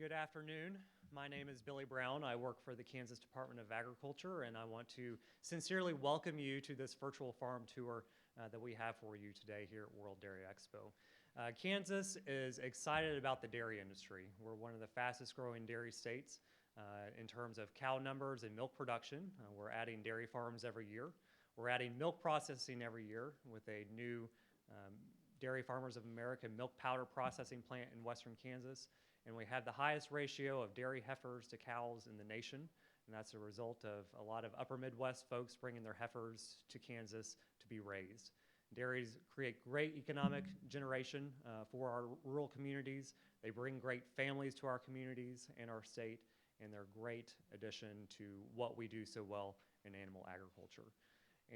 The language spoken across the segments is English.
Good afternoon. My name is Billy Brown. I work for the Kansas Department of Agriculture, and I want to sincerely welcome you to this virtual farm tour that we have for you today here at World Dairy Expo. Kansas is excited about the dairy industry. We're one of the fastest growing dairy states in terms of cow numbers and milk production. We're adding dairy farms every year. We're adding milk processing every year with a new Dairy Farmers of America milk powder processing plant in western Kansas. And we have the highest ratio of dairy heifers to cows in the nation. And that's a result of a lot of upper Midwest folks bringing their heifers to Kansas to be raised. Dairies create great economic generation for our rural communities. They bring great families to our communities and our state, and they're a great addition to what we do so well in animal agriculture.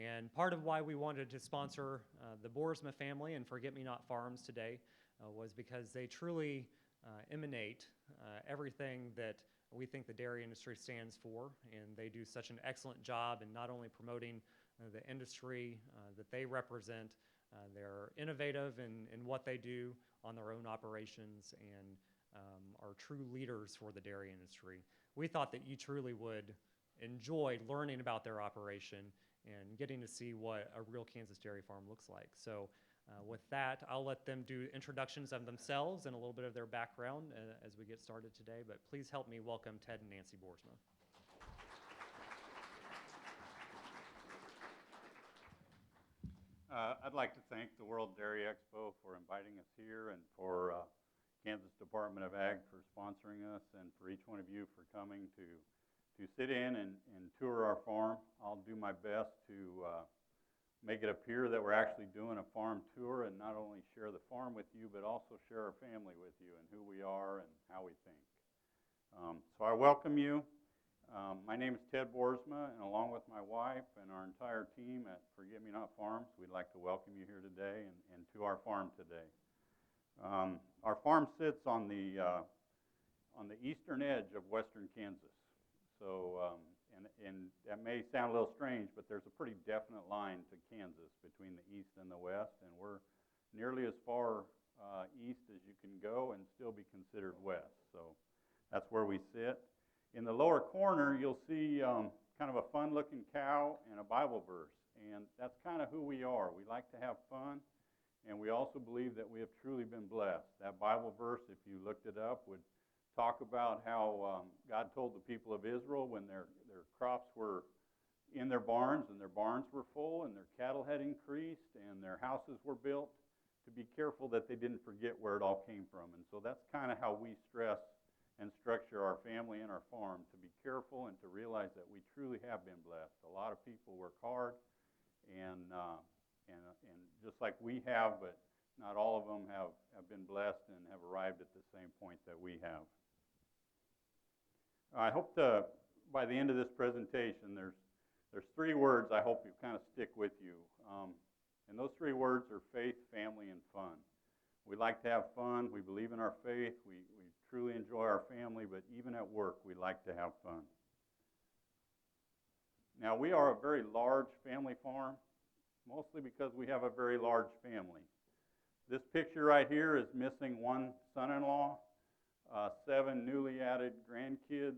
And part of why we wanted to sponsor the Boersma family and Forget-Me-Not Farms today was because they truly emanate everything that we think the dairy industry stands for, and they do such an excellent job in not only promoting the industry that they represent. They're innovative in what they do on their own operations and are true leaders for the dairy industry. We thought that you truly would enjoy learning about their operation and getting to see what a real Kansas dairy farm looks like. So with that, I'll let them do introductions of themselves and a little bit of their background as we get started today, but please help me welcome Ted and Nancy Boersma. I'd like to thank the World Dairy Expo for inviting us here and for Kansas Department of Ag for sponsoring us and for each one of you for coming to sit in and tour our farm. I'll do my best to make it appear that we're actually doing a farm tour and not only share the farm with you, but also share our family with you and who we are and how we think. So I welcome you. My name is Ted Boersma, and along with my wife and our entire team at Forget-Me-Not Farms, we'd like to welcome you here today and to our farm today. Our farm sits on the eastern edge of western Kansas. So, and that may sound a little strange, but there's a pretty definite line to Kansas between the east and the west, and we're nearly as far east as you can go and still be considered west. So that's where we sit. In the lower corner, you'll see kind of a fun-looking cow and a Bible verse, and that's kind of who we are. We like to have fun, and we also believe that we have truly been blessed. That Bible verse, if you looked it up, would talk about how God told the people of Israel when their crops were in their barns and their barns were full and their cattle had increased and their houses were built, to be careful that they didn't forget where it all came from. And so that's kind of how we stress and structure our family and our farm, to be careful and to realize that we truly have been blessed. A lot of people work hard and just like we have, but not all of them have been blessed and have arrived at the same point that we have. I hope by the end of this presentation, there's three words I hope you kind of stick with you. And those three words are faith, family, and fun. We like to have fun. We believe in our faith. We truly enjoy our family, but even at work, we like to have fun. Now, we are a very large family farm, mostly because we have a very large family. This picture right here is missing one son-in-law, 7 newly added grandkids,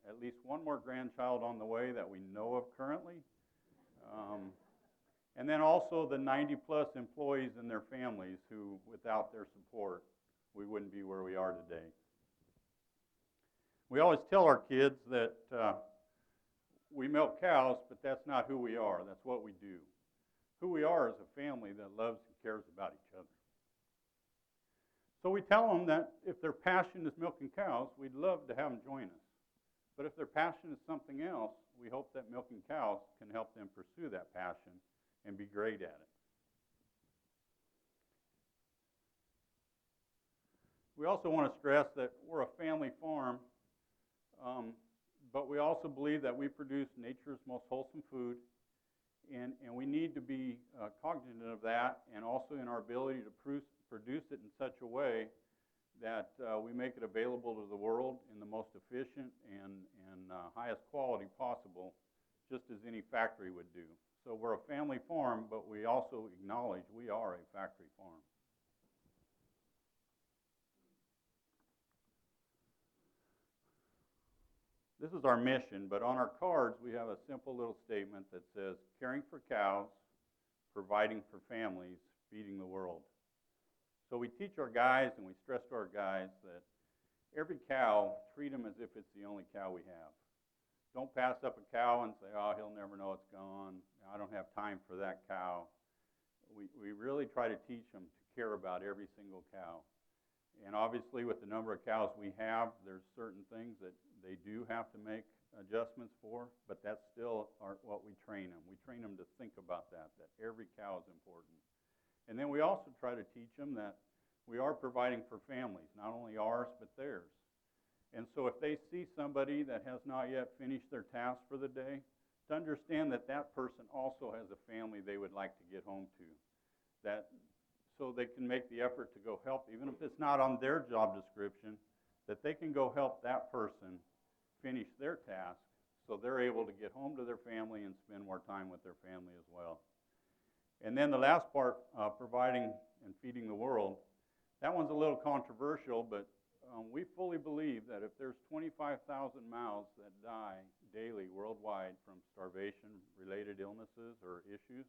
at least one more grandchild on the way that we know of currently, and then also the 90-plus employees and their families who, without their support, we wouldn't be where we are today. We always tell our kids that we milk cows, but that's not who we are. That's what we do. Who we are is a family that loves and cares about each other. So we tell them that if their passion is milking cows, we'd love to have them join us. But if their passion is something else, we hope that milking cows can help them pursue that passion and be great at it. We also want to stress that we're a family farm, but we also believe that we produce nature's most wholesome food, and we need to be cognizant of that, and also in our ability to produce it in such a way that we make it available to the world in the most efficient and highest quality possible, just as any factory would do. So we're a family farm, but we also acknowledge we are a factory farm. This is our mission, but on our cards we have a simple little statement that says, caring for cows, providing for families, feeding the world. So we teach our guys and we stress to our guys that every cow, treat them as if it's the only cow we have. Don't pass up a cow and say, oh, he'll never know it's gone. I don't have time for that cow. We really try to teach them to care about every single cow. And obviously with the number of cows we have, there's certain things that they do have to make adjustments for, but that's still what we train them. We train them to think about that every cow is important. And then we also try to teach them that we are providing for families, not only ours, but theirs. And so if they see somebody that has not yet finished their task for the day, to understand that that person also has a family they would like to get home to, that so they can make the effort to go help, even if it's not on their job description, that they can go help that person finish their task so they're able to get home to their family and spend more time with their family as well. And then the last part, providing and feeding the world, that one's a little controversial, but we fully believe that if there's 25,000 mouths that die daily worldwide from starvation-related illnesses or issues,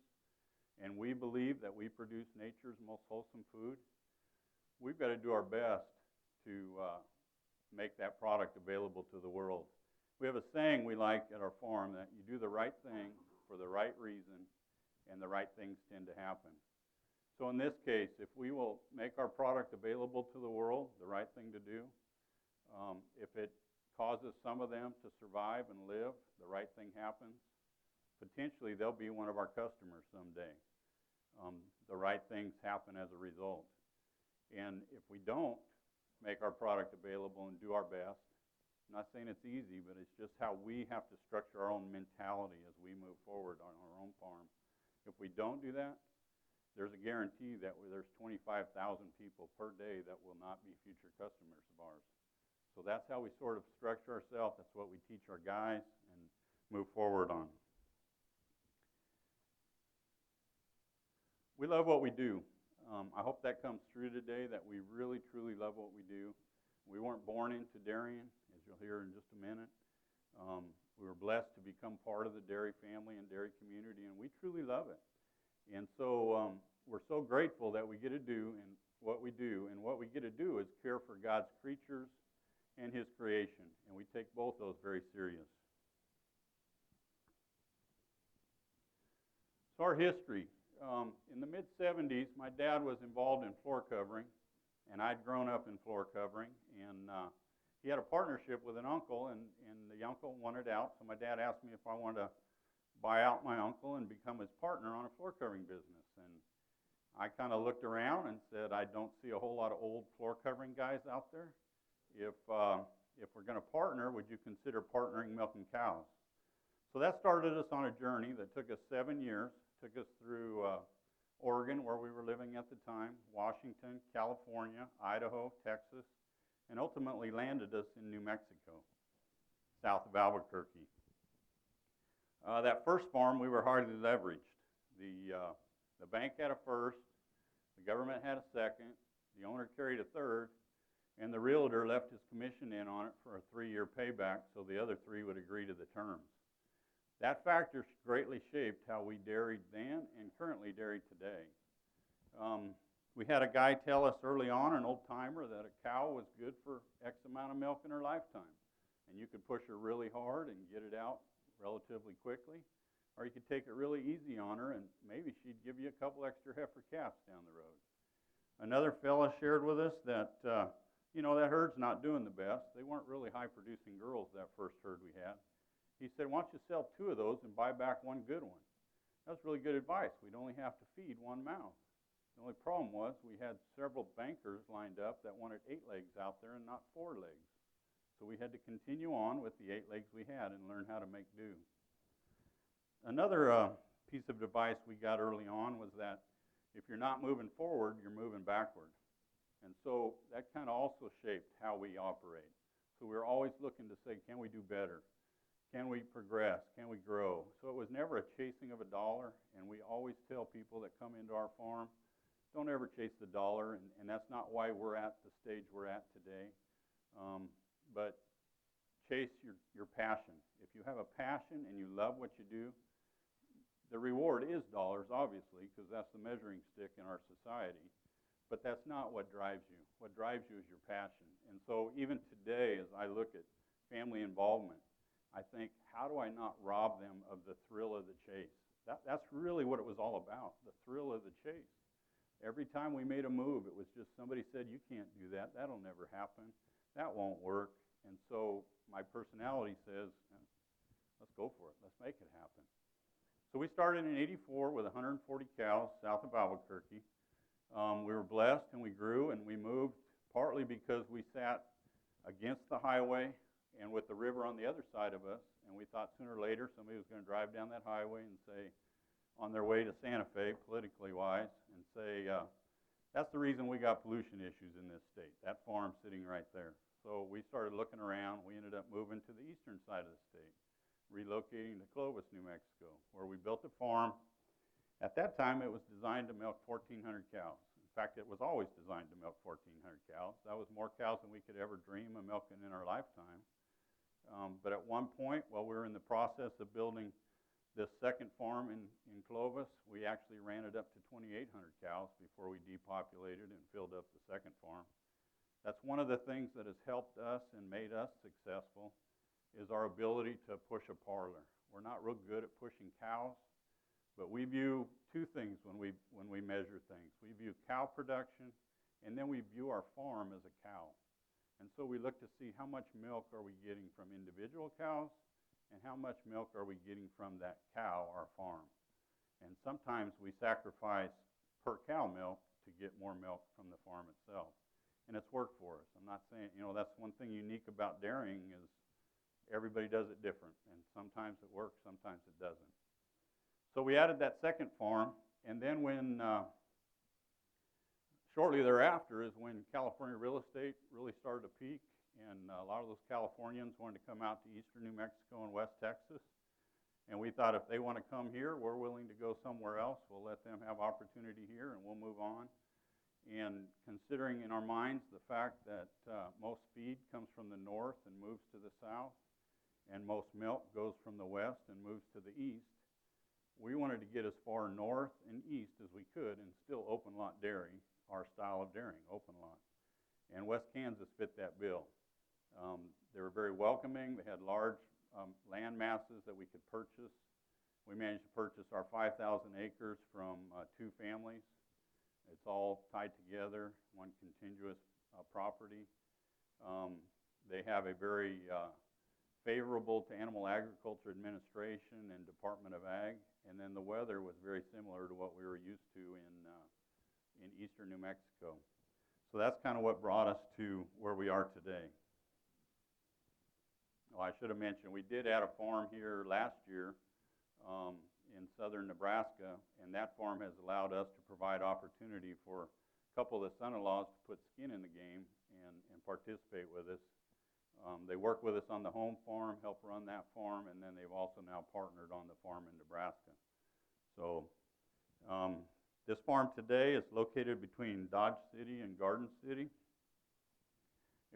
and we believe that we produce nature's most wholesome food, we've got to do our best to make that product available to the world. We have a saying we like at our farm that you do the right thing for the right reason, and the right things tend to happen. So in this case, if we will make our product available to the world, the right thing to do, if it causes some of them to survive and live, the right thing happens, potentially they'll be one of our customers someday. The right things happen as a result. And if we don't make our product available and do our best, I'm not saying it's easy, but it's just how we have to structure our own mentality as we move forward on our own farm. If we don't do that, there's a guarantee that there's 25,000 people per day that will not be future customers of ours. So that's how we sort of structure ourselves. That's what we teach our guys and move forward on. We love what we do. I hope that comes through today, that we really, truly love what we do. We weren't born into dairying, as you'll hear in just a minute. We were blessed to become part of the dairy family and dairy community, and we truly love it. And so we're so grateful that we get to do and what we do. And what we get to do is care for God's creatures and His creation. And we take both those very serious. So our history. In the mid-'70s, my dad was involved in floor covering, and I'd grown up in floor covering. And he had a partnership with an uncle, and the uncle wanted out. So my dad asked me if I wanted to buy out my uncle and become his partner on a floor covering business. And I kind of looked around and said, I don't see a whole lot of old floor covering guys out there. If we're going to partner, would you consider partnering milking cows? So that started us on a journey that took us 7 years, took us through Oregon, where we were living at the time, Washington, California, Idaho, Texas, and ultimately landed us in New Mexico, south of Albuquerque. That first farm, we were hardly leveraged. The bank had a first, the government had a second, the owner carried a third, and the realtor left his commission in on it for a 3-year payback so the other 3 would agree to the terms. That factor greatly shaped how we dairied then and currently dairy today. We had a guy tell us early on, an old timer, that a cow was good for X amount of milk in her lifetime. And you could push her really hard and get it out relatively quickly, or you could take it really easy on her and maybe she'd give you a couple extra heifer calves down the road. Another fella shared with us that, that herd's not doing the best. They weren't really high-producing girls, that first herd we had. He said, why don't you sell 2 of those and buy back 1 good one? That was really good advice. We'd only have to feed 1 mouth. The only problem was we had several bankers lined up that wanted 8 legs out there and not 4 legs. So we had to continue on with the 8 legs we had and learn how to make do. Another piece of advice we got early on was that if you're not moving forward, you're moving backward. And so that kind of also shaped how we operate. So we're always looking to say, can we do better? Can we progress? Can we grow? So it was never a chasing of a dollar, and we always tell people that come into our farm, don't ever chase the dollar, and that's not why we're at the stage we're at today. But chase your passion. If you have a passion and you love what you do, the reward is dollars, obviously, because that's the measuring stick in our society. But that's not what drives you. What drives you is your passion. And so even today, as I look at family involvement, I think, how do I not rob them of the thrill of the chase? That's really what it was all about, the thrill of the chase. Every time we made a move, it was just somebody said, you can't do that. That'll never happen. That won't work. And so my personality says, let's go for it. Let's make it happen. So we started in '84 with 140 cows south of Albuquerque. We were blessed and we grew and we moved partly because we sat against the highway and with the river on the other side of us, and we thought sooner or later somebody was going to drive down that highway and say, on their way to Santa Fe, politically wise, and say, that's the reason we got pollution issues in this state, that farm sitting right there. So we started looking around. We ended up moving to the eastern side of the state, relocating to Clovis, New Mexico, where we built a farm. At that time, it was designed to milk 1,400 cows. In fact, it was always designed to milk 1,400 cows. That was more cows than we could ever dream of milking in our lifetime. But at one point, while we were in the process of building this second farm in Clovis, we actually ran it up to 2,800 cows before we depopulated and filled up the second farm. That's one of the things that has helped us and made us successful, is our ability to push a parlor. We're not real good at pushing cows, but we view two things when we measure things. We view cow production, and then we view our farm as a cow. And so we look to see how much milk are we getting from individual cows, and how much milk are we getting from that cow, our farm. And sometimes we sacrifice per cow milk to get more milk from the farm itself. And it's worked for us. I'm not saying, that's one thing unique about dairying is everybody does it different. And sometimes it works, sometimes it doesn't. So we added that second farm, and then when shortly thereafter is when California real estate really started to peak, and a lot of those Californians wanted to come out to eastern New Mexico and West Texas. And we thought if they want to come here, we're willing to go somewhere else. We'll let them have opportunity here, and we'll move on. And considering in our minds the fact that most feed comes from the north and moves to the south, and most milk goes from the west and moves to the east, we wanted to get as far north and east as we could and still open lot dairy, our style of dairying, open lot. And West Kansas fit that bill. They were very welcoming. They had large land masses that we could purchase. We managed to purchase our 5,000 acres from two families. It's all tied together, one contiguous property. They have a very favorable to Animal Agriculture Administration and Department of Ag, and then the weather was very similar to what we were used to in eastern New Mexico. So that's kind of what brought us to where we are today. Oh, I should have mentioned, we did add a farm here last year in southern Nebraska, and that farm has allowed us to provide opportunity for a couple of the son-in-laws to put skin in the game and participate with us. They work with us on the home farm, help run that farm, and then they've also now partnered on the farm in Nebraska. So this farm today is located between Dodge City and Garden City.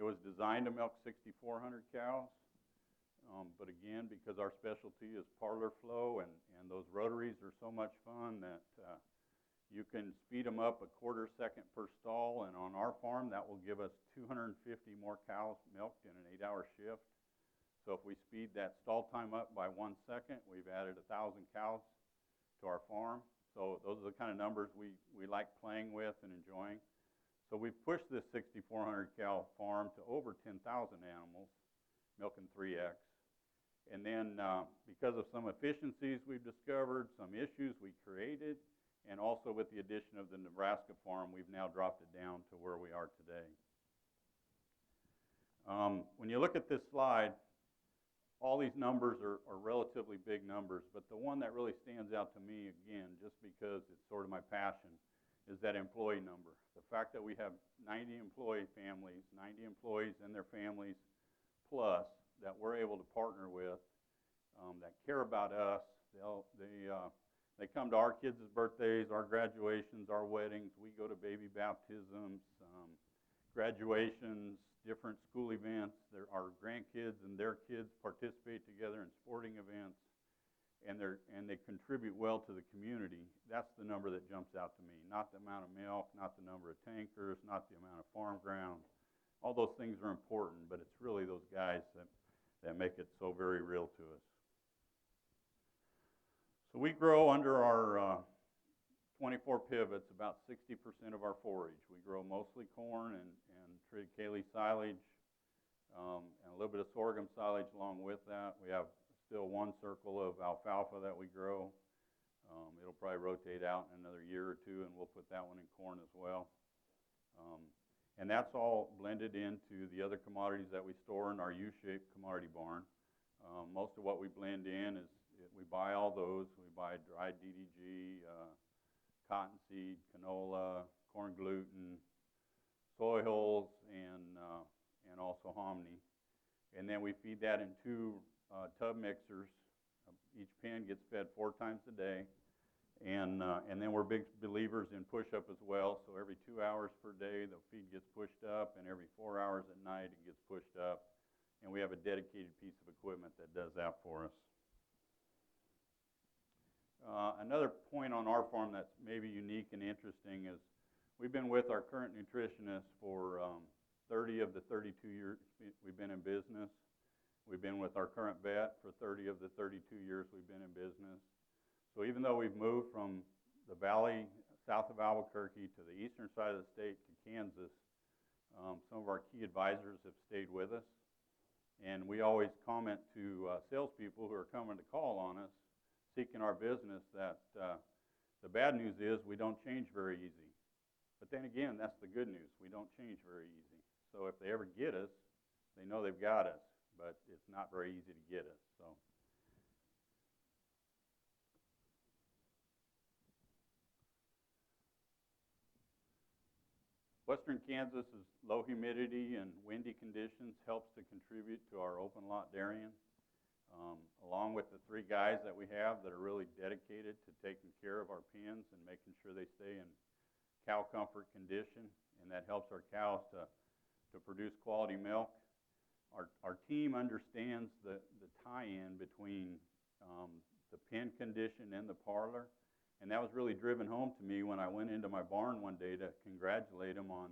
It was designed to milk 6,400 cows, but again, because our specialty is parlor flow, and those rotaries are so much fun that you can speed them up a quarter second per stall, and on our farm that will give us 250 more cows milked in an 8-hour shift. So if we speed that stall time up by 1 second, we've added 1,000 cows to our farm. So those are the kind of numbers we like playing with and enjoying. So we've pushed this 6,400 cow farm to over 10,000 animals, milking 3X. And then because of some efficiencies we've discovered, some issues we created, and also with the addition of the Nebraska farm, we've now dropped it down to where we are today. When you look at this slide, all these numbers are relatively big numbers, but the one that really stands out to me, again, just because it's sort of my passion, is that employee number. The fact that we have 90 employee families, 90 employees and their families plus that we're able to partner with, that care about us. They come to our kids' birthdays, our graduations, our weddings. We go to baby baptisms, graduations, different school events. Our grandkids and their kids participate together in sporting events, and they contribute well to the community. That's the number that jumps out to me. Not the amount of milk, not the number of tankers, not the amount of farm ground. All those things are important, but it's really those guys that make it so very real to us. So we grow under our 24 pivots, about 60% of our forage. We grow mostly corn and triticale silage, and a little bit of sorghum silage along with that. We have still one circle of alfalfa that we grow. It'll probably rotate out in another year or two, and we'll put that one in corn as well. And that's all blended into the other commodities that we store in our U-shaped commodity barn. Most of what we blend in is, we buy all those. We buy dried DDG, cottonseed, canola, corn gluten, soy hulls, and also hominy. And then we feed that in two tub mixers. Each pen gets fed 4 times a day. And then we're big believers in push-up as well. So every 2 hours per day, the feed gets pushed up, and every 4 hours at night, it gets pushed up. And we have a dedicated piece of equipment that does that for us. Another point on our farm that's maybe unique and interesting is we've been with our current nutritionist for 30 of the 32 years we've been in business. We've been with our current vet for 30 of the 32 years we've been in business. So even though we've moved from the valley south of Albuquerque to the eastern side of the state to Kansas, some of our key advisors have stayed with us. And we always comment to salespeople who are coming to call on us, seeking our business, that the bad news is we don't change very easy. But then again, that's the good news. We don't change very easy. So if they ever get us, they know they've got us, but it's not very easy to get us. So Western Kansas is low humidity and windy conditions helps to contribute to our open lot dairying. Along with the 3 guys that we have that are really dedicated to taking care of our pens and making sure they stay in cow comfort condition, and that helps our cows to produce quality milk. Our team understands the tie-in between the pen condition and the parlor, and that was really driven home to me when I went into my barn one day to congratulate them on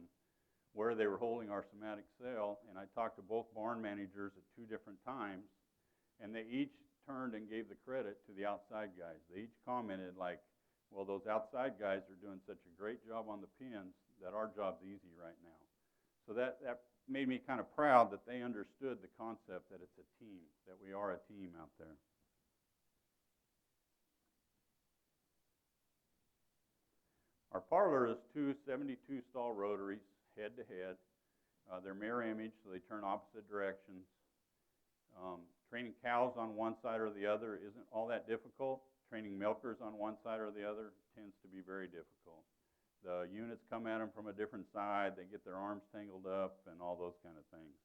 where they were holding our somatic sale, and I talked to both barn managers at 2 different times, and they each turned and gave the credit to the outside guys. They each commented like, well, those outside guys are doing such a great job on the pens that our job's easy right now. So that made me kind of proud that they understood the concept that it's a team, that we are a team out there. Our parlor is 2 72-stall rotaries, head-to-head. They're mirror image, so they turn opposite directions. Training cows on one side or the other isn't all that difficult. Training milkers on one side or the other tends to be very difficult. The units come at them from a different side. They get their arms tangled up and all those kind of things.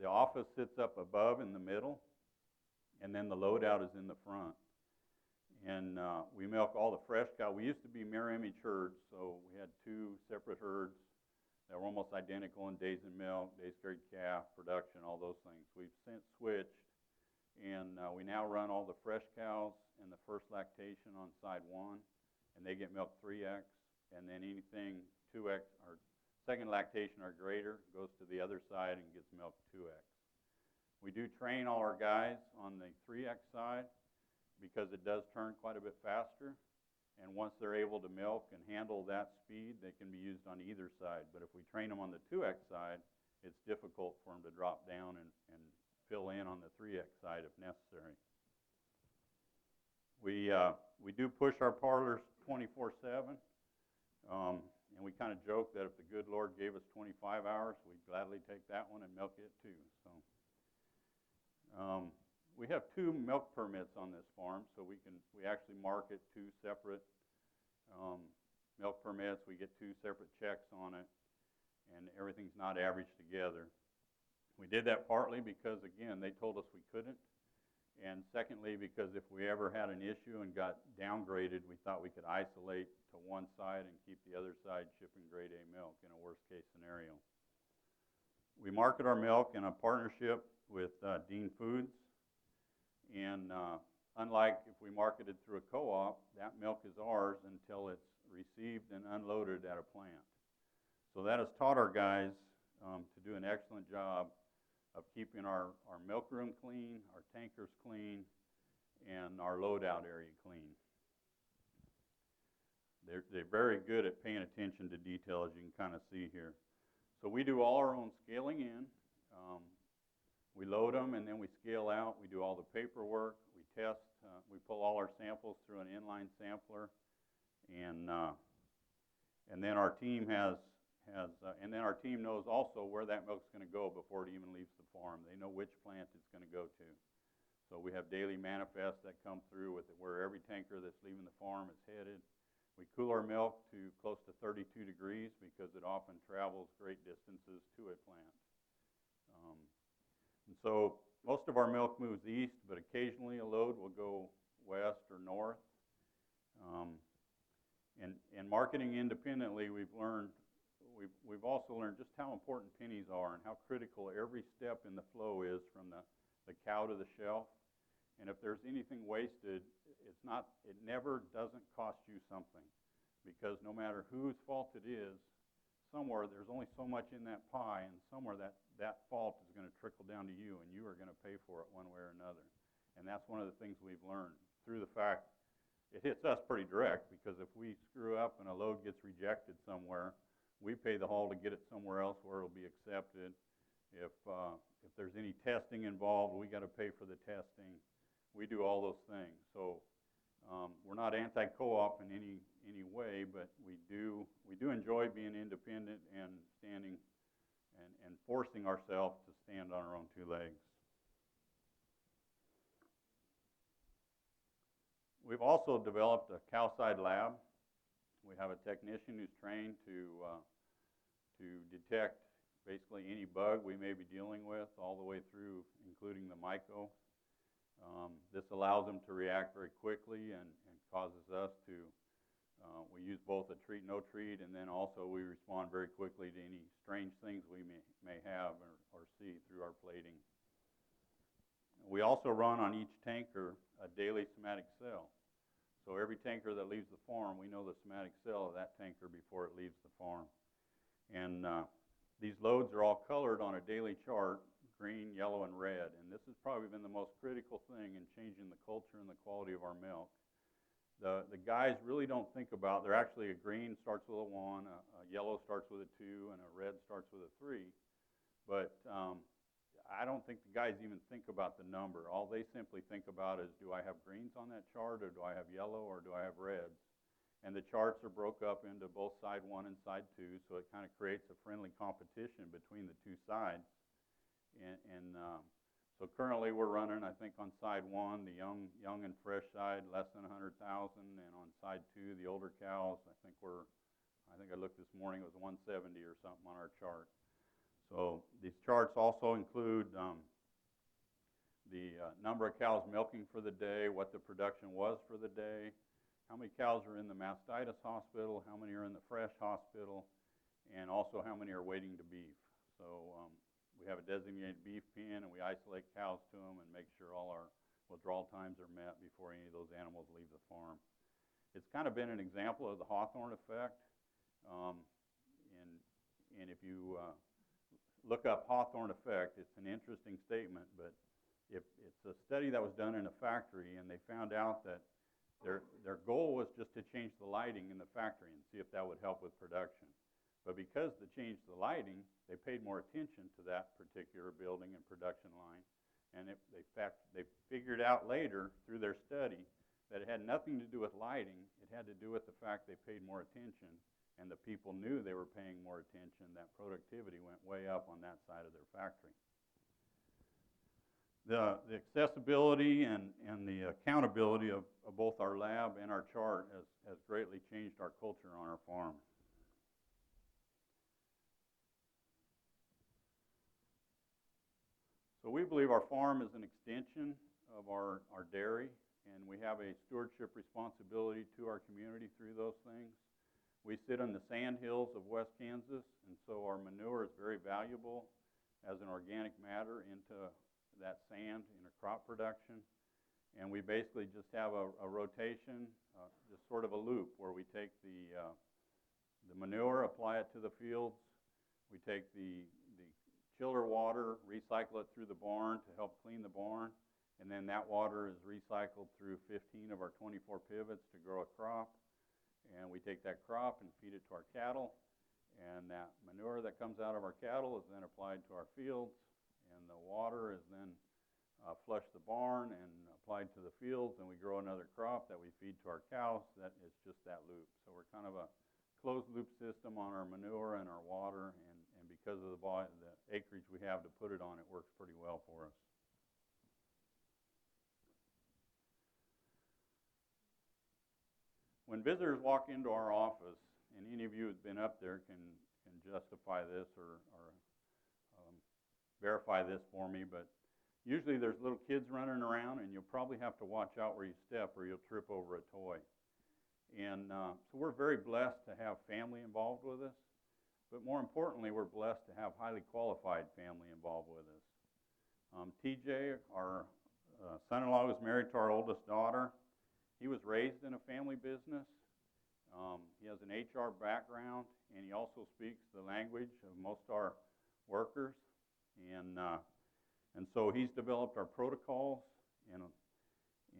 The office sits up above in the middle, and then the loadout is in the front. And we milk all the fresh cow. We used to be mirror image herds, so we had 2 separate herds that were almost identical in days in milk, days carried calf, production, all those things. We've since switched, and we now run all the fresh cows and the first lactation on side 1, and they get milked 3X, and then anything 2X or second lactation or greater goes to the other side and gets milked 2X. We do train all our guys on the 3X side because it does turn quite a bit faster. And once they're able to milk and handle that speed, they can be used on either side. But if we train them on the 2X side, it's difficult for them to drop down and fill in on the 3X side if necessary. We do push our parlors 24/7, and we kind of joke that if the good Lord gave us 25 hours, we'd gladly take that one and milk it too. So we have 2 milk permits on this farm, so we actually market 2 separate milk permits. We get 2 separate checks on it, and everything's not averaged together. We did that partly because, again, they told us we couldn't, and secondly, because if we ever had an issue and got downgraded, we thought we could isolate to one side and keep the other side shipping grade A milk in a worst case scenario. We market our milk in a partnership with Dean Foods, and unlike if we marketed through a co-op, that milk is ours until it's received and unloaded at a plant. So that has taught our guys to do an excellent job of keeping our milk room clean, our tankers clean, and our loadout area clean. They're very good at paying attention to detail, as you can kind of see here. So we do all our own scaling in. We load them and then we scale out. We do all the paperwork. We test. We pull all our samples through an inline sampler, and then our team our team knows also where that milk's going to go before it even leaves the farm. They know which plant it's going to go to. So we have daily manifests that come through with it, where every tanker that's leaving the farm is headed. We cool our milk to close to 32 degrees because it often travels great distances to a plant. And so most of our milk moves east, but occasionally a load will go west or north. And marketing independently, we've also learned just how important pennies are and how critical every step in the flow is from the cow to the shelf. And if there's anything wasted, it never doesn't cost you something, because no matter whose fault it is, somewhere there's only so much in that pie, and somewhere that fault is going to trickle down to you, and you are going to pay for it one way or another. And that's one of the things we've learned through the fact it hits us pretty direct, because if we screw up and a load gets rejected somewhere, we pay the haul to get it somewhere else where it'll be accepted. If there's any testing involved, we got to pay for the testing. We do all those things. So we're not anti-co-op in any way, but we do enjoy being independent and standing and forcing ourselves to stand on our own two legs. We've also developed a cow-side lab. We have a technician who's trained to detect basically any bug we may be dealing with, all the way through, including the myco. This allows them to react very quickly and causes us to, we use both a treat, no treat, and then also we respond very quickly to any strange things we may have or see through our plating. We also run on each tanker a daily somatic cell. So every tanker that leaves the farm, we know the somatic cell of that tanker before it leaves the farm. And these loads are all colored on a daily chart, green, yellow, and red. And this has probably been the most critical thing in changing the culture and the quality of our milk. The guys really don't think about, they're actually a green starts with a 1, a yellow starts with a 2, and a red starts with a 3. But I don't think the guys even think about the number. All they simply think about is, do I have greens on that chart, or do I have yellow, or do I have reds? And the charts are broke up into both side 1 and side 2, so it kind of creates a friendly competition between the two sides. So currently we're running, I think, on side 1, the young and fresh side, less than 100,000, and on side 2, the older cows, I think I looked this morning, it was 170 or something on our chart. So these charts also include the number of cows milking for the day, what the production was for the day, how many cows are in the mastitis hospital, how many are in the fresh hospital, and also how many are waiting to beef. So we have a designated beef pen, and we isolate cows to them and make sure all our withdrawal times are met before any of those animals leave the farm. It's kind of been an example of the Hawthorne effect. And if you look up Hawthorne effect, it's an interesting statement, but if it's a study that was done in a factory, and they found out that their goal was just to change the lighting in the factory and see if that would help with production. But because they changed the lighting, they paid more attention to that particular building and production line. And they figured out later through their study that it had nothing to do with lighting. It had to do with the fact they paid more attention, and the people knew they were paying more attention. That productivity went way up on that side of their factory. The accessibility and the accountability of both our lab and our chart has greatly changed our culture on our farm. So we believe our farm is an extension of our dairy, and we have a stewardship responsibility to our community through those things. We sit on the sand hills of West Kansas, and so our manure is very valuable. as an organic matter into that sand in a crop production. And we basically just have a rotation, just sort of a loop where we take the manure, apply it to the fields. We take the chiller water, recycle it through the barn to help clean the barn. And then that water is recycled through 15 of our 24 pivots to grow a crop. And we take that crop and feed it to our cattle. And that manure that comes out of our cattle is then applied to our fields. And the water is then flushed the barn and applied to the fields. And we grow another crop that we feed to our cows. That is just that loop. So we're kind of a closed loop system on our manure and our water. And because of the acreage we have to put it on, it works pretty well for us. When visitors walk into our office, and any of you who've been up there can justify this or verify this for me, but usually there's little kids running around, and you'll probably have to watch out where you step or you'll trip over a toy. And so we're very blessed to have family involved with us, but more importantly, we're blessed to have highly qualified family involved with us. TJ, our son-in-law, was married to our oldest daughter. He was raised in a family business. He has an HR background, and he also speaks the language of most of our workers. And so he's developed our protocols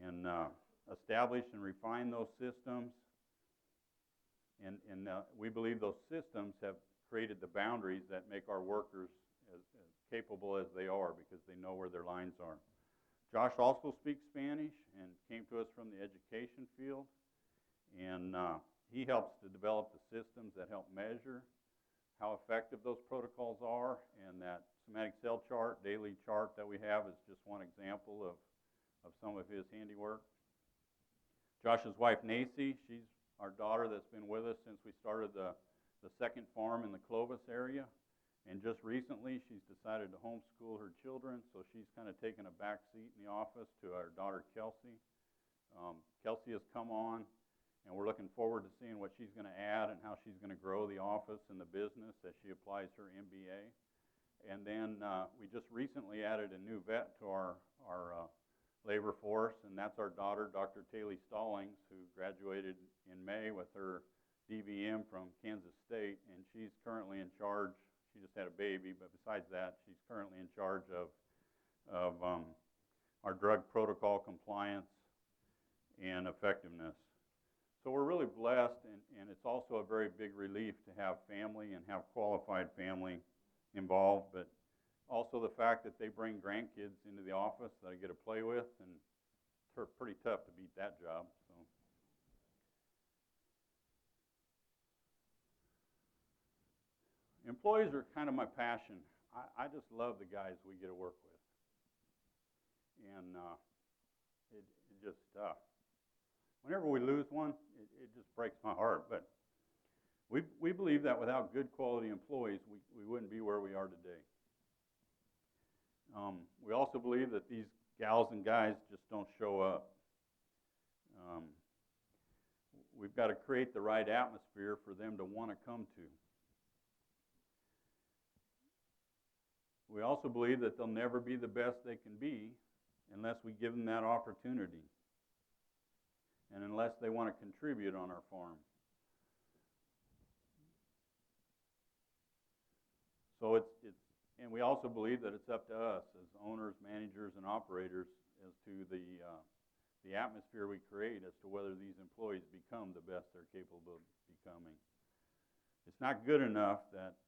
and established and refined those systems. And we believe those systems have created the boundaries that make our workers as capable as they are because they know where their lines are. Josh also speaks Spanish and came to us from the education field, and he helps to develop the systems that help measure how effective those protocols are, and that somatic cell chart, daily chart that we have is just one example of some of his handiwork. Josh's wife, Nacy, she's our daughter that's been with us since we started the second farm in the Clovis area. And just recently, she's decided to homeschool her children, so she's kind of taken a back seat in the office to our daughter, Kelsey. Kelsey has come on, and we're looking forward to seeing what she's going to add and how she's going to grow the office and the business as she applies her MBA. And then we just recently added a new vet to our labor force, and that's our daughter, Dr. Taylor Stallings, who graduated in May with her DVM from Kansas State, and she's currently in charge. She just had a baby, but besides that, she's currently in charge of our drug protocol compliance and effectiveness. So we're really blessed, and it's also a very big relief to have family and have qualified family involved, but also the fact that they bring grandkids into the office that I get to play with, and it's pretty tough to beat that job. So. Employees are kind of my passion. I just love the guys we get to work with. And it just, whenever we lose one, it just breaks my heart. But we believe that without good quality employees, we wouldn't be where we are today. We also believe that these gals and guys just don't show up. We've got to create the right atmosphere for them to want to come to. We also believe that they'll never be the best they can be unless we give them that opportunity and unless they want to contribute on our farm. So and we also believe that it's up to us as owners, managers, and operators as to the atmosphere we create as to whether these employees become the best they're capable of becoming. It's not good enough that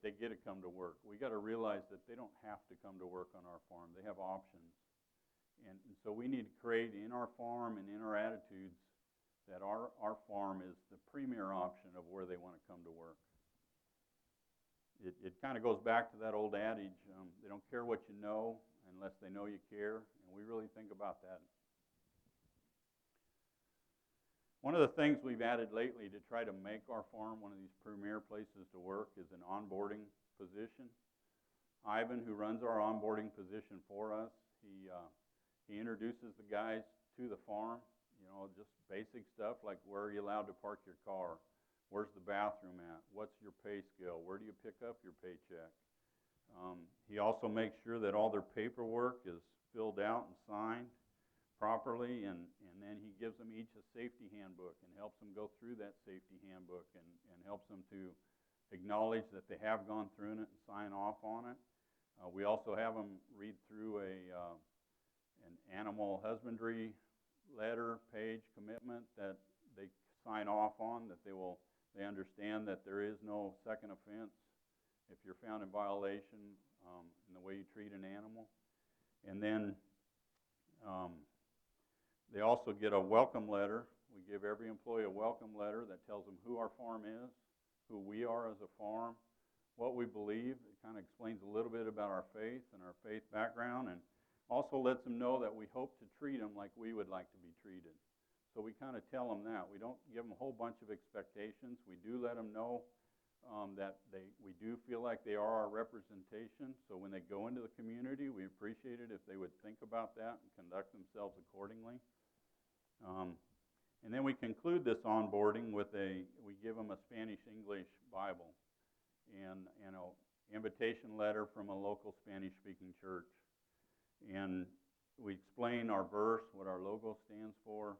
they get to come to work. We got to realize that they don't have to come to work on our farm. They have options. And so we need to create in our farm and in our attitudes that our farm is the premier option of where they want to come to work. It kind of goes back to that old adage, they don't care what you know unless they know you care, and we really think about that. One of the things we've added lately to try to make our farm one of these premier places to work is an onboarding position. Ivan, who runs our onboarding position for us, he introduces the guys to the farm, just basic stuff like where are you allowed to park your car, where's the bathroom at, what's your pay scale, where do you pick up your paycheck, He also makes sure that all their paperwork is filled out and signed properly, and then he gives them each a safety handbook and helps them go through that safety handbook and helps them to acknowledge that they have gone through it and sign off on it. We also have them read through an animal husbandry letter, page, commitment that they sign off on, that they understand that there is no second offense if you're found in violation in the way you treat an animal. And then they also get a welcome letter. We give every employee a welcome letter that tells them who our farm is, who we are as a farm, what we believe. It kind of explains a little bit about our faith and our faith background, and also lets them know that we hope to treat them like we would like to be treated. So we kind of tell them that. We don't give them a whole bunch of expectations. We do let them know that we do feel like they are our representation. So when they go into the community, we appreciate it if they would think about that and conduct themselves accordingly. And then we conclude this onboarding with we give them a Spanish-English Bible and an invitation letter from a local Spanish-speaking church. And we explain our verse, what our logo stands for,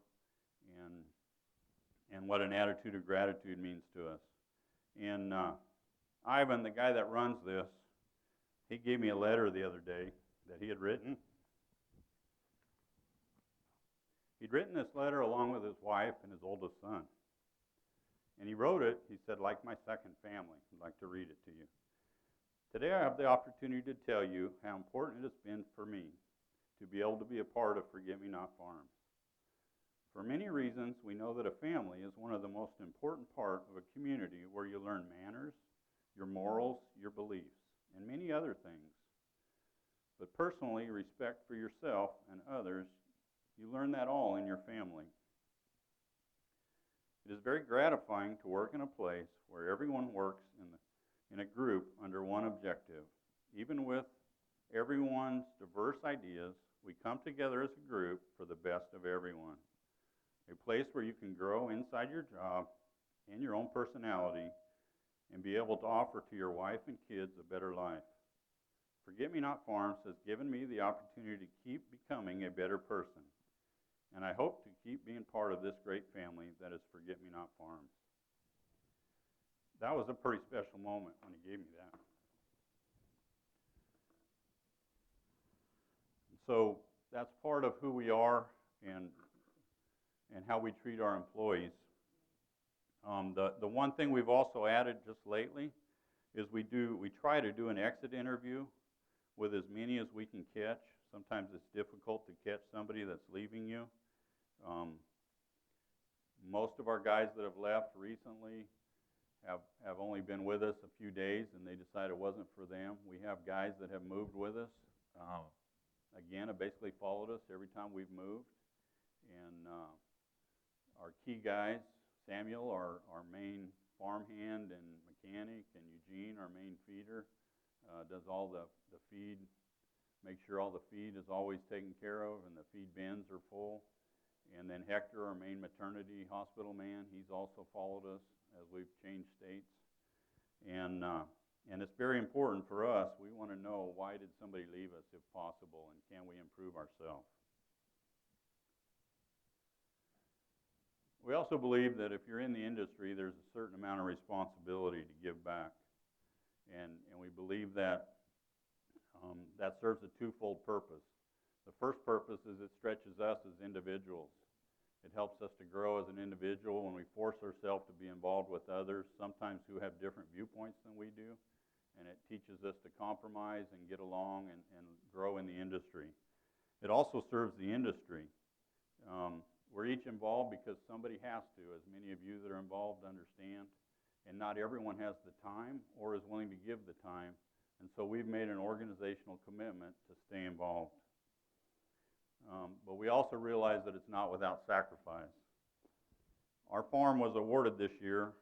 and what an attitude of gratitude means to us. And Ivan, the guy that runs this, he gave me a letter the other day that he had written. He'd written this letter along with his wife and his oldest son. And he wrote it, he said, like my second family. I'd like to read it to you. Today I have the opportunity to tell you how important it has been for me to be able to be a part of Forget Me Not Farms. For many reasons, we know that a family is one of the most important part of a community where you learn manners, your morals, your beliefs, and many other things. But personally, respect for yourself and others, you learn that all in your family. It is very gratifying to work in a place where everyone works in a group under one objective. Even with everyone's diverse ideas, we come together as a group for the best of everyone. A place where you can grow inside your job and your own personality and be able to offer to your wife and kids a better life. Forget Me Not Farms has given me the opportunity to keep becoming a better person, and I hope to keep being part of this great family that is Forget Me Not Farms. That was a pretty special moment when he gave me that. So that's part of who we are and how we treat our employees. The one thing we've also added just lately is we try to do an exit interview with as many as we can catch. Sometimes it's difficult to catch somebody that's leaving you. Most of our guys that have left recently have only been with us a few days and they decided it wasn't for them. We have guys that have moved with us. Again, have basically followed us every time we've moved. And our key guys, Samuel, our main farmhand and mechanic, and Eugene, our main feeder, does all the feed, make sure all the feed is always taken care of and the feed bins are full. And then Hector, our main maternity hospital man, he's also followed us as we've changed states. And it's very important for us. We want to know, why did somebody leave us if possible, and can we improve ourselves? We also believe that if you're in the industry, there's a certain amount of responsibility to give back. And we believe that that serves a twofold purpose. The first purpose is it stretches us as individuals. It helps us to grow as an individual when we force ourselves to be involved with others, sometimes who have different viewpoints than we do. And it teaches us to compromise and get along and grow in the industry. It also serves the industry. We're each involved because somebody has to, as many of you that are involved understand. And not everyone has the time or is willing to give the time. And so we've made an organizational commitment to stay involved. But we also realize that it's not without sacrifice. Our farm was awarded this year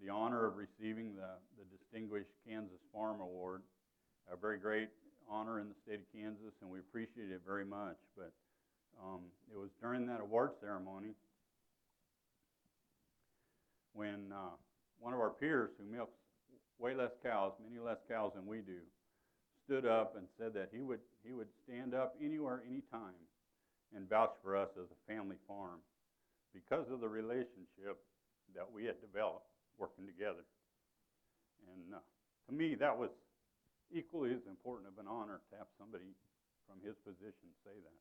the honor of receiving the Distinguished Kansas Farm Award, a very great honor in the state of Kansas, and we appreciate it very much. But it was during that award ceremony when one of our peers who milks way less cows, many less cows than we do, stood up and said that he would stand up anywhere, anytime, and vouch for us as a family farm because of the relationship that we had developed working together. And to me, that was equally as important of an honor to have somebody from his position say that.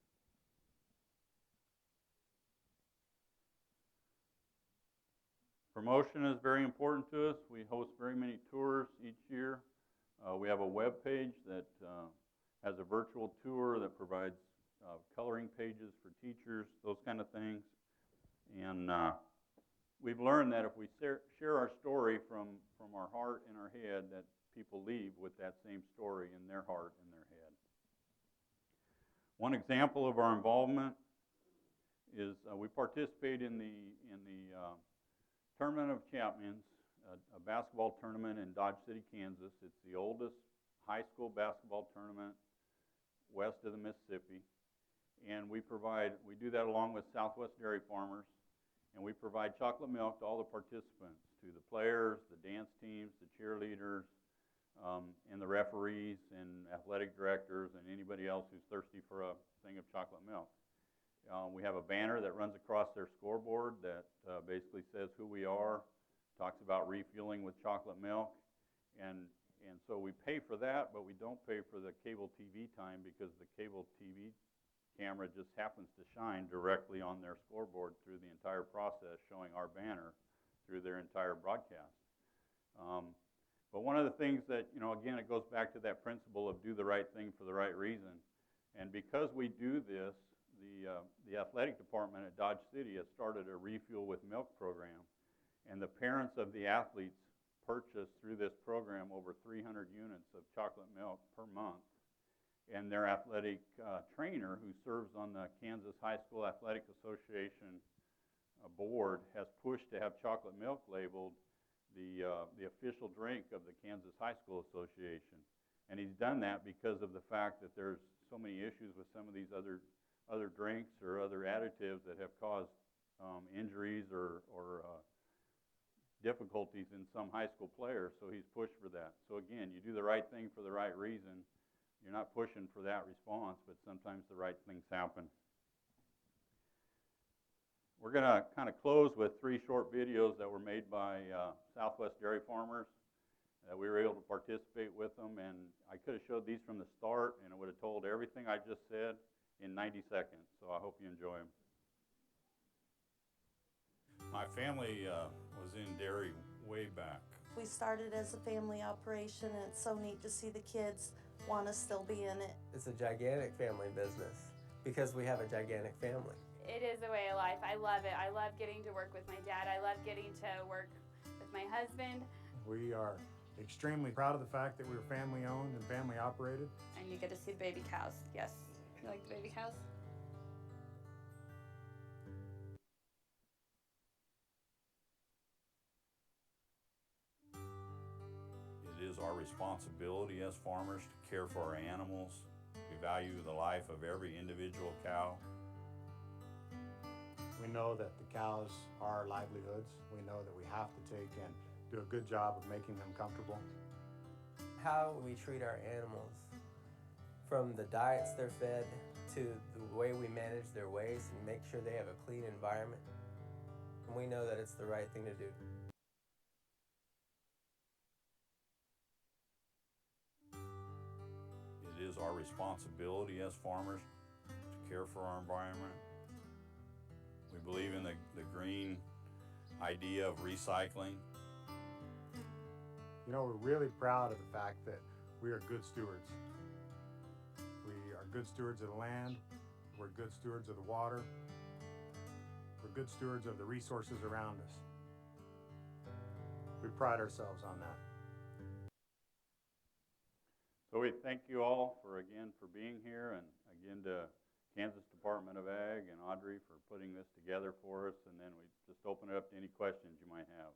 Promotion is very important to us. We host very many tours each year. We have a web page that has a virtual tour that provides coloring pages for teachers, those kind of things. And we've learned that if we share our story from our heart and our head, that people leave with that same story in their heart and their head. One example of our involvement is we participate in the Tournament of Champions, a basketball tournament in Dodge City, Kansas. It's the oldest high school basketball tournament west of the Mississippi. And we do that along with Southwest Dairy Farmers, and we provide chocolate milk to all the participants, to the players, the dance teams, the cheerleaders, and the referees and athletic directors and anybody else who's thirsty for a thing of chocolate milk. We have a banner that runs across their scoreboard that basically says who we are, talks about refueling with chocolate milk, and so we pay for that, but we don't pay for the cable TV time because the cable TV camera just happens to shine directly on their scoreboard through the entire process, showing our banner through their entire broadcast. But one of the things that, again, it goes back to that principle of do the right thing for the right reason. And because we do this, the athletic department at Dodge City has started a Refuel with Milk program. And the parents of the athletes purchase through this program over 300 units of chocolate milk per month. And their athletic trainer, who serves on the Kansas High School Athletic Association board, has pushed to have chocolate milk labeled the official drink of the Kansas High School Association. And he's done that because of the fact that there's so many issues with some of these other drinks or other additives that have caused injuries or difficulties in some high school players, so he's pushed for that. So again, you do the right thing for the right reason. You're not pushing for that response, but sometimes the right things happen. We're going to kind of close with 3 short videos that were made by Southwest Dairy Farmers. We were able to participate with them, and I could have showed these from the start, and it would have told everything I just said in 90 seconds, so I hope you enjoy them. My family was in dairy way back. We started as a family operation, and it's so neat to see the kids want to still be in it. It's a gigantic family business because we have a gigantic family. It is a way of life. I love it. I love getting to work with my dad. I love getting to work with my husband. We are extremely proud of the fact that we're family owned and family operated. And you get to see the baby cows. Yes. You like the baby cows? It is our responsibility as farmers to care for our animals. We value the life of every individual cow. We know that the cows are our livelihoods. We know that we have to take and do a good job of making them comfortable. How we treat our animals, from the diets they're fed to the way we manage their waste and make sure they have a clean environment. And we know that it's the right thing to do. It is our responsibility as farmers to care for our environment. We believe in the green idea of recycling. You know, we're really proud of the fact that we are good stewards. We are good stewards of the land. We're good stewards of the water. We're good stewards of the resources around us. We pride ourselves on that. So we thank you all for being here, and again to Kansas Department of Ag and Audrey for putting this together for us, and then we just open it up to any questions you might have.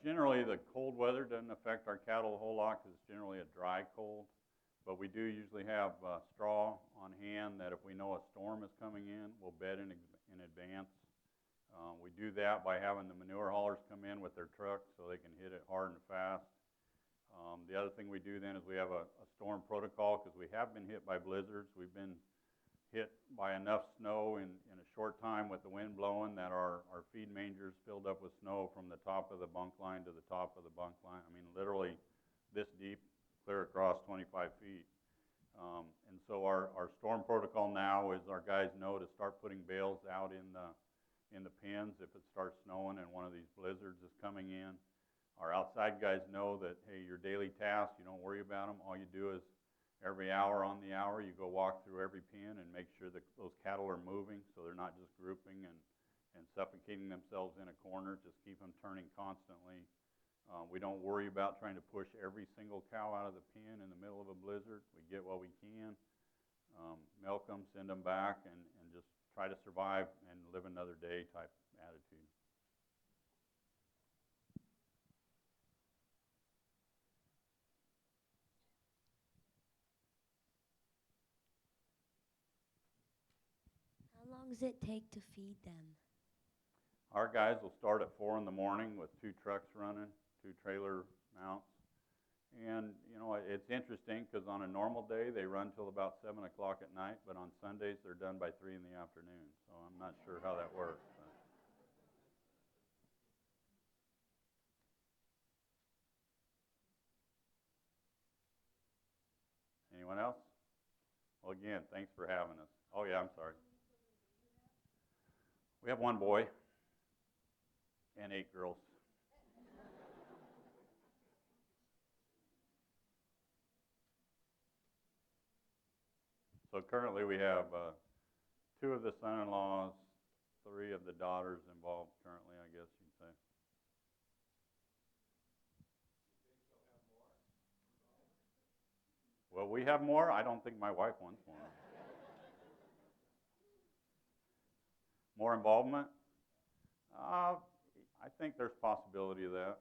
Generally, the cold weather doesn't affect our cattle a whole lot because it's generally a dry cold. But we do usually have straw on hand that if we know a storm is coming in, we'll bed in advance. We do that by having the manure haulers come in with their trucks so they can hit it hard and fast. The other thing we do then is we have a storm protocol because we have been hit by blizzards. We've been hit by enough snow in a short time with the wind blowing that our feed mangers filled up with snow from the top of the bunk line to the top of the bunk line. I mean, literally this deep, clear across 25 feet. And so our storm protocol now is our guys know to start putting bales out in the pens if it starts snowing and one of these blizzards is coming in. Our outside guys know that, hey, your daily tasks, you don't worry about them. All you do is every hour on the hour, you go walk through every pen and make sure that those cattle are moving so they're not just grouping and suffocating themselves in a corner. Just keep them turning constantly. We don't worry about trying to push every single cow out of the pen in the middle of a blizzard. We get what we can, milk them, send them back, and just try to survive and live another day type attitude. How long does it take to feed them? Our guys will start at 4 in the morning with 2 trucks running, 2 trailer mounts. And, you know, it's interesting because on a normal day, they run till about 7 o'clock at night, but on Sundays, they're done by 3 in the afternoon. So I'm not sure how that works. But. Anyone else? Well, again, thanks for having us. Oh, yeah, I'm sorry. We have 1 boy and 8 girls. So currently we have 2 of the son-in-laws, 3 of the daughters involved currently, I guess you'd say. Well, we have more. I don't think my wife wants more. More involvement? I think there's possibility of that.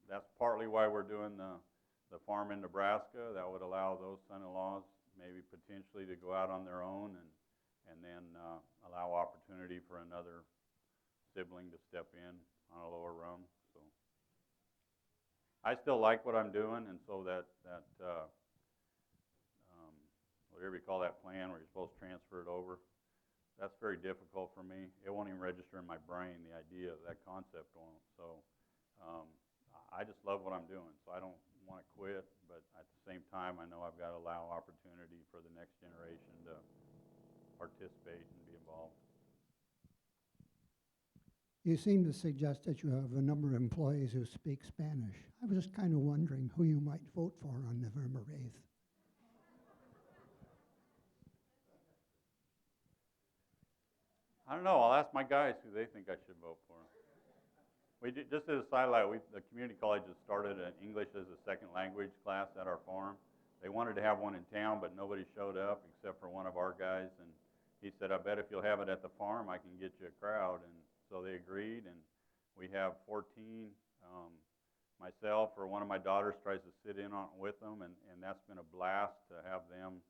That's partly why we're doing the farm in Nebraska. That would allow those son-in-laws maybe potentially to go out on their own and then allow opportunity for another sibling to step in on a lower rung. So I still like what I'm doing, and so that whatever you call that plan where you're supposed to transfer it over, that's very difficult for me. It won't even register in my brain, the idea of that concept won't. So I just love what I'm doing, so I don't want to quit, but at the same time, I know I've got to allow opportunity for the next generation to participate and be involved. You seem to suggest that you have a number of employees who speak Spanish. I was just kind of wondering who you might vote for on November 8th. I don't know. I'll ask my guys who they think I should vote for. We did, just as a sidelight, the community college has started an English as a second language class at our farm. They wanted to have one in town, but nobody showed up except for one of our guys. And he said, I bet if you'll have it at the farm, I can get you a crowd. And so they agreed, and we have 14. Myself or one of my daughters tries to sit in on with them, and that's been a blast to have them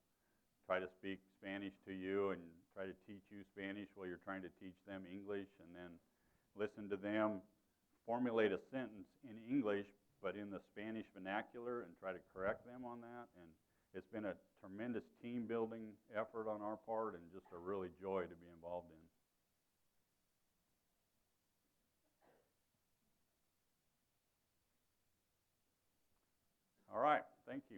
try to speak Spanish to you and try to teach you Spanish while you're trying to teach them English, and then listen to them formulate a sentence in English but in the Spanish vernacular and try to correct them on that. And it's been a tremendous team building effort on our part and just a really joy to be involved in. All right, thank you.